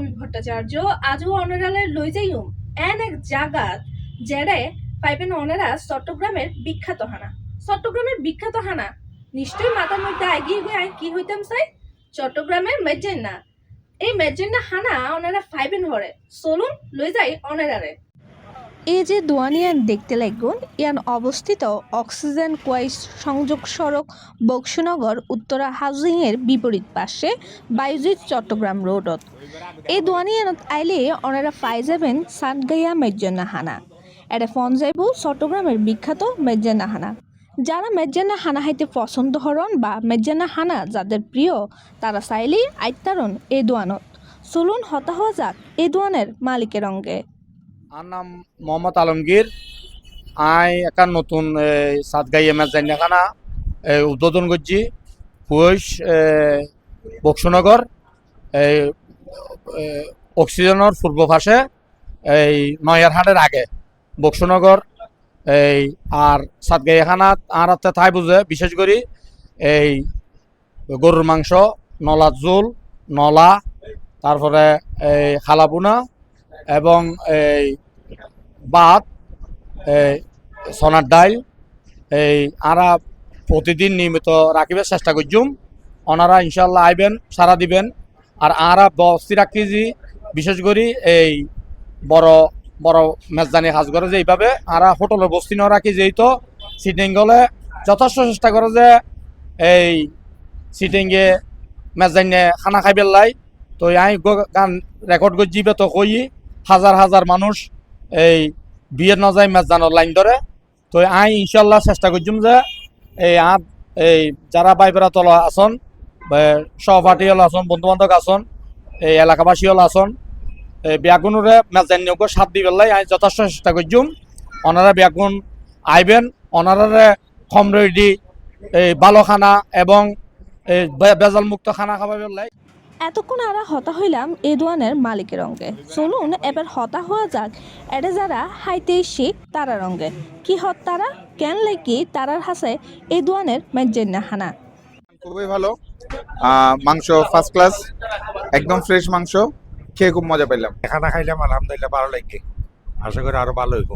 Mummy Bhattacharya আজও অনারালে লই যাইম এক জাগাত জেডে পাইবেন অনারা চট্টগ্রামের বিখ্যাত হানা। চট্টগ্রামের বিখ্যাত হানা নিশ্চয়ই মাথার মধ্যে এগিয়ে গিয়ে কি হইতাম চাই চট্টগ্রামের মেজেন্না। এই মেজেন্না হানা ওনারা ফাইবেন হরে চলুন লই যাই অনারারে। এই যে দোয়ানিয়ান দেখতে লাগুন ইয়ান অবস্থিত অক্সিজেন কোয়াইস সংযোগ সড়ক বক্সনগর উত্তরা হাউজিংয়ের বিপরীত পাশে বাইজিৎ চট্টগ্রাম রোডত। এই দোয়ানিয়ানত আইলে ওনারা পাই যাবেন সাতগাইয়া মেজেন্না হানা। এটা ফোন যাইব চট্টগ্রামের বিখ্যাত মেজেন্না হানা। যারা মেজেন্না হানা হাইতে পছন্দ হরন বা মেজেন্না হানা যাদের প্রিয় তারা চাইলেই আইতারন এই দোয়ানত। চলুন হতা হওয়া যাক এই দোয়ানের মালিকের অঙ্গে। আমার নাম মোহাম্মদ আলমগীর। আই একটা নতুন সাতগাইয়া মেজাইনাখানা উদ্বোধন করছি পুষ বক্সনগর এই অক্সিজেনের পূর্ব পাশে এই নয়ারহাটের আগে বক্সনগর এই আর সাতগাইয়াখানা আর ঠাই বুঝে বিশেষ করে এই গরুর মাংস, নলার জোল, নলা, তারপরে এই খালাপুনা এবং এই ভাত, সোনার ডাইল এই আরা প্রতিদিন নিয়মিত রাখিবার চেষ্টা করছুম। ওনারা ইনশাল্লাহ আইবেন, সারা দিবেন। আর আরা বস্তি রাখি যে বিশেষ করে এই বড় বড় মেজদানি সাজ করে যে এইভাবে আরা হোটেলের বস্তি ন রাখি যেই তো সিটিং গলে যথেষ্ট চেষ্টা করে যে এই সিটিংয়ে মেজদানে খানা খাইবে লাই। তো আই গান রেকর্ড করছি তো কই হাজার হাজার মানুষ এই বিয়ের না যায় মেজদানোর লাইন ধরে। তো আই ইনশাল্লাহ চেষ্টা করছুম যে এই এই যারা বাইবেরা তলা আসন সহপাঠী হল আসন, বন্ধু বান্ধব আসন, এই এলাকাবাসী হল আসন ব্যাগুণরে মেজান্যকে সাথ দিবেলাই আই যথেষ্ট চেষ্টা করছুম। ওনারা ব্যাগুণ আইবেন, ওনারা কম রেডি এই ভালো খানা এবং এই বেজাল মুক্ত খানা খাওয়াবেন লাই। এতক্ষণ আরা হতা হইলাম এই দোয়ানের মালিকের অঙ্গে। চলুন এবার হতা হওয়া যাক এটা যারা হাইতে শিখ তারার অঙ্গে। কি হত তারা কেন লাইকি তারার হাসে এই দোয়ানের মেজেন্না হানা। খুবই ভালো মাংস, ফার্স্ট ক্লাস, একদম ফ্রেশ মাংস, খেয়ে খুব মজা পেলাম। খানা খাইলাম আলহামদুলিল্লাহ ভালো লাগে, আশা করি আরো ভালো হইব।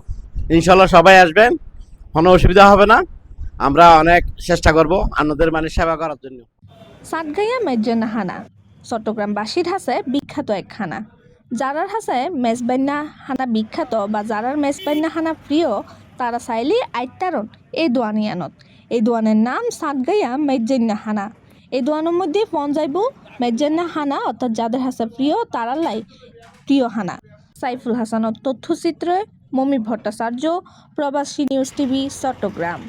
ইনশাল্লাহ সবাই আসবেন, কোনো অসুবিধা হবে না। আমরা অনেক চেষ্টা করব আপনাদের মানে সেবা করার জন্য। সাতগাইয়া মেজেন্না হানা চট্টগ্রামবাসীর হাসে বিখ্যাত এক খানা। যারার হাসে মেজবান্না হানা বিখ্যাত বা যারার মেজবান্না হানা প্রিয় তারা চাইলে আইতারন এই দোয়ানিয়ানত। এই দোয়ানের নাম সাতগাইয়া মেজেন্না হানা। এই দোয়ানের মধ্যে ফোন যাইব মেজেন্না হানা অর্থাৎ যাদের হাসে প্রিয় তারার লাই প্রিয় হানা। সাইফুল হাসানের তথ্যচিত্রে মমি ভট্টাচার্য, প্রবাসী নিউজ টিভি, চট্টগ্রাম।